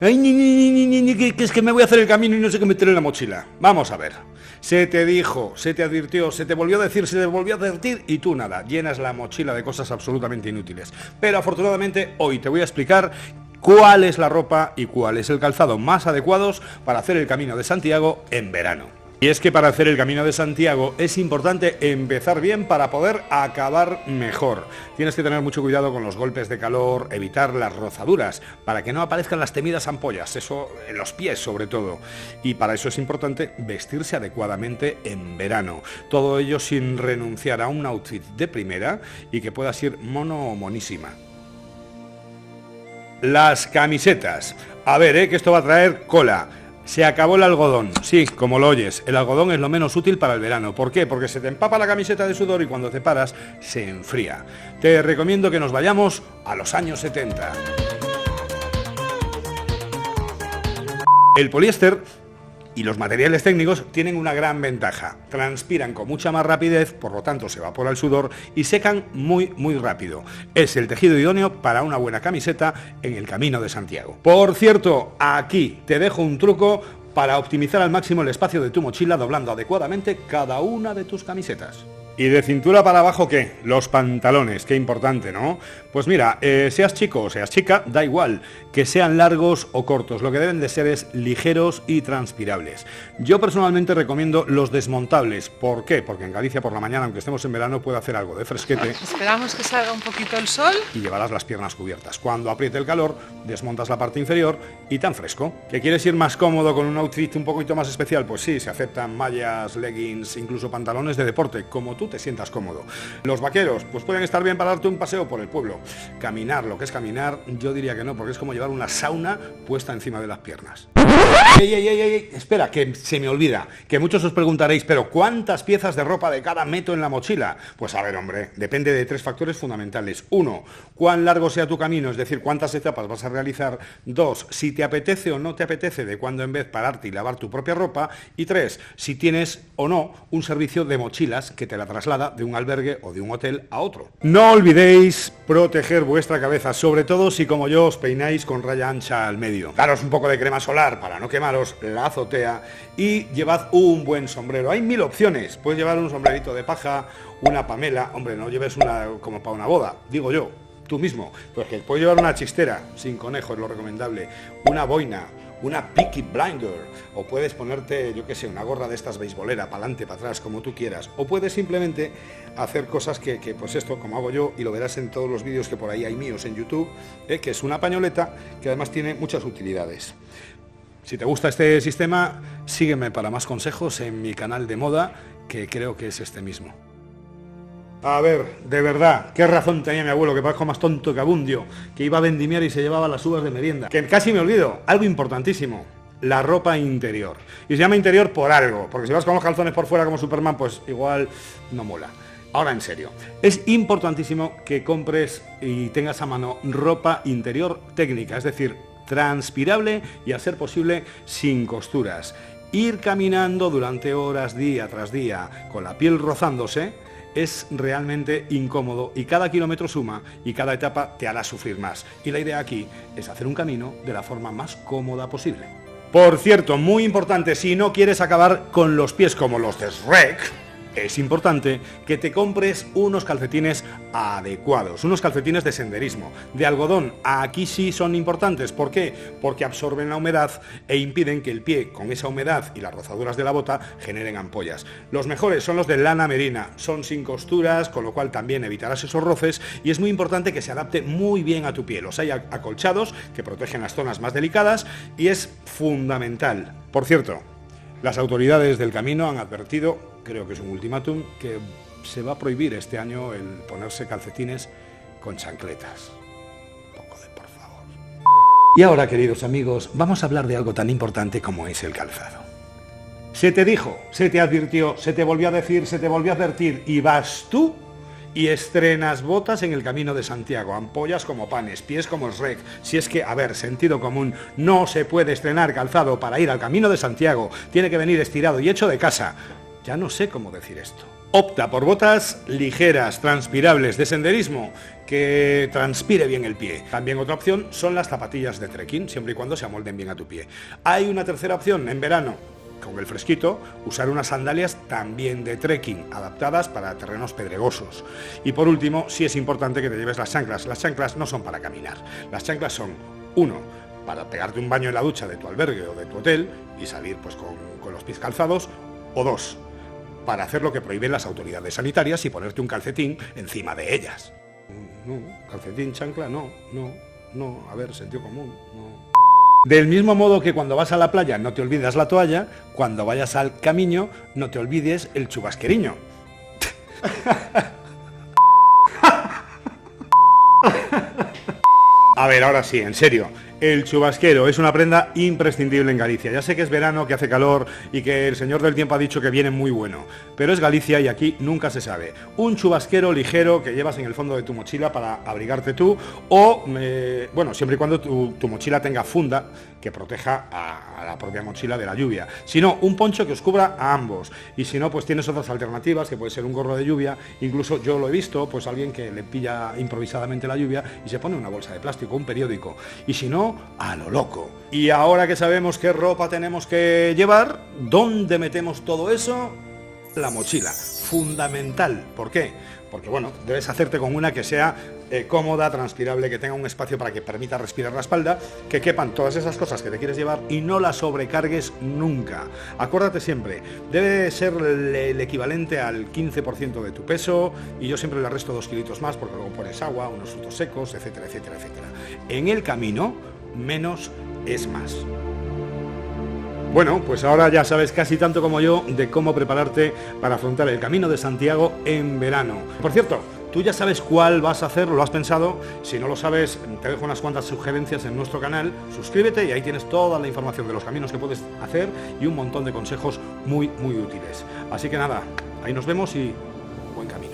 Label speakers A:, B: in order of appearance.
A: Ay, que es que me voy a hacer el camino y no sé qué meter en la mochila. Vamos a ver. Se te dijo, se te advirtió, se te volvió a decir, se te volvió a advertir y tú nada, llenas la mochila de cosas absolutamente inútiles. Pero afortunadamente hoy te voy a explicar cuál es la ropa y cuál es el calzado más adecuados para hacer el Camino de Santiago en verano. Y es que para hacer el Camino de Santiago es importante empezar bien para poder acabar mejor. Tienes que tener mucho cuidado con los golpes de calor, evitar las rozaduras, para que no aparezcan las temidas ampollas, eso en los pies sobre todo. Y para eso es importante vestirse adecuadamente en verano. Todo ello sin renunciar a un outfit de primera y que puedas ir mono o monísima. Las camisetas. A ver, que esto va a traer cola. Se acabó el algodón, sí, como lo oyes, el algodón es lo menos útil para el verano. ¿Por qué? Porque se te empapa la camiseta de sudor y cuando te paras se enfría. Te recomiendo que nos vayamos a los años 70. El poliéster y los materiales técnicos tienen una gran ventaja. Transpiran con mucha más rapidez, por lo tanto se evapora el sudor y secan muy rápido. Es el tejido idóneo para una buena camiseta en el Camino de Santiago. Por cierto, aquí te dejo un truco para optimizar al máximo el espacio de tu mochila doblando adecuadamente cada una de tus camisetas. ¿Y de cintura para abajo qué? Los pantalones, qué importante, ¿no? Pues mira, seas chico o seas chica, da igual, que sean largos o cortos, lo que deben de ser es ligeros y transpirables. Yo personalmente recomiendo los desmontables. ¿Por qué? Porque en Galicia por la mañana, aunque estemos en verano, puede hacer algo de fresquete.
B: Esperamos que salga un poquito el sol.
A: Y llevarás las piernas cubiertas. Cuando apriete el calor, desmontas la parte inferior y tan fresco. ¿Que quieres ir más cómodo con un outfit un poquito más especial? Pues sí, se aceptan mallas, leggings, incluso pantalones de deporte, como tú te sientas cómodo. Los vaqueros, pues pueden estar bien para darte un paseo por el pueblo. Caminar, lo que es caminar, yo diría que no, porque es como llevar una sauna puesta encima de las piernas. ¡Ey! Espera, que se me olvida, que muchos os preguntaréis, pero ¿cuántas piezas de ropa de cada meto en la mochila? Pues a ver, hombre, depende de tres factores fundamentales. 1, cuán largo sea tu camino, es decir, cuántas etapas vas a realizar. 2, si te apetece o no te apetece de cuando en vez pararte y lavar tu propia ropa. Y 3, si tienes o no un servicio de mochilas que te la traslada de un albergue o de un hotel a otro. No olvidéis proteger vuestra cabeza, sobre todo si como yo os peináis con raya ancha al medio. Daros un poco de crema solar para no quemaros la azotea y llevad un buen sombrero. Hay 1000 opciones. Puedes llevar un sombrerito de paja, una pamela, hombre, no lleves una como para una boda, digo yo, tú mismo, pues que puedes llevar una chistera, sin conejo es lo recomendable, una boina, una Peaky Blinder, o puedes ponerte, yo qué sé, una gorra de estas beisbolera, para adelante, para atrás, como tú quieras, o puedes simplemente hacer cosas que pues esto, como hago yo, y lo verás en todos los vídeos que por ahí hay míos en YouTube, que es una pañoleta que además tiene muchas utilidades. Si te gusta este sistema, sígueme para más consejos en mi canal de moda, que creo que es este mismo. A ver, de verdad, qué razón tenía mi abuelo, que parezco más tonto que Abundio, que iba a vendimiar y se llevaba las uvas de merienda. Que casi me olvido, algo importantísimo, la ropa interior. Y se llama interior por algo, porque si vas con los calzones por fuera como Superman, pues igual no mola. Ahora en serio, es importantísimo que compres y tengas a mano ropa interior técnica, es decir, transpirable y a ser posible sin costuras. Ir caminando durante horas día tras día con la piel rozándose es realmente incómodo y cada kilómetro suma y cada etapa te hará sufrir más. Y la idea aquí es hacer un camino de la forma más cómoda posible. Por cierto, muy importante, si no quieres acabar con los pies como los de Shrek, es importante que te compres unos calcetines adecuados, unos calcetines de senderismo, de algodón. Aquí sí son importantes. ¿Por qué? Porque absorben la humedad e impiden que el pie, con esa humedad y las rozaduras de la bota, generen ampollas. Los mejores son los de lana merina, son sin costuras, con lo cual también evitarás esos roces y es muy importante que se adapte muy bien a tu piel. Los hay acolchados que protegen las zonas más delicadas y es fundamental. Por cierto, las autoridades del camino han advertido, creo que es un ultimátum, que se va a prohibir este año el ponerse calcetines con chancletas. Un poco de por favor. Y ahora, queridos amigos, vamos a hablar de algo tan importante como es el calzado. Se te dijo, se te advirtió, se te volvió a decir, se te volvió a advertir y vas tú y estrenas botas en el Camino de Santiago, ampollas como panes, pies como el Shrek. Si es que, a ver, sentido común, no se puede estrenar calzado para ir al Camino de Santiago, tiene que venir estirado y hecho de casa. Ya no sé cómo decir esto. Opta por botas ligeras, transpirables, de senderismo, que transpire bien el pie. También otra opción son las zapatillas de trekking, siempre y cuando se amolden bien a tu pie. Hay una tercera opción en verano, con el fresquito, usar unas sandalias también de trekking, adaptadas para terrenos pedregosos. Y por último, sí es importante que te lleves las chanclas. Las chanclas no son para caminar. Las chanclas son, uno, para pegarte un baño en la ducha de tu albergue o de tu hotel y salir pues con los pies calzados, o dos, para hacer lo que prohíben las autoridades sanitarias y ponerte un calcetín encima de ellas. No, calcetín, chancla, no, a ver, sentido común, no. Del mismo modo que cuando vas a la playa no te olvidas la toalla, cuando vayas al camino no te olvides el chubasqueriño. A ver, ahora sí, en serio. El chubasquero es una prenda imprescindible en Galicia. Ya sé que es verano, que hace calor y que el señor del tiempo ha dicho que viene muy bueno, pero es Galicia y aquí nunca se sabe. Un chubasquero ligero que llevas en el fondo de tu mochila para abrigarte tú o, bueno, siempre y cuando tu mochila tenga funda que proteja a la propia mochila de la lluvia. Si no, un poncho que os cubra a ambos. Y si no, pues tienes otras alternativas, que puede ser un gorro de lluvia. Incluso yo lo he visto, pues alguien que le pilla improvisadamente la lluvia y se pone una bolsa de plástico, un periódico. Y si no, a lo loco. Y ahora que sabemos qué ropa tenemos que llevar, ¿dónde metemos todo eso? La mochila. Fundamental. ¿Por qué? Porque bueno, debes hacerte con una que sea cómoda, transpirable, que tenga un espacio para que permita respirar la espalda, que quepan todas esas cosas que te quieres llevar y no las sobrecargues nunca. Acuérdate siempre, debe ser el equivalente al 15% de tu peso, y yo siempre le resto 2 kilitos más porque luego pones agua, unos frutos secos, etcétera, etcétera, etcétera. En el camino, menos es más. Bueno, pues ahora ya sabes casi tanto como yo de cómo prepararte para afrontar el Camino de Santiago en verano. Por cierto, ¿tú ya sabes cuál vas a hacer? ¿Lo has pensado? Si no lo sabes, te dejo unas cuantas sugerencias en nuestro canal. Suscríbete y ahí tienes toda la información de los caminos que puedes hacer y un montón de consejos muy, muy útiles. Así que nada, ahí nos vemos y buen camino.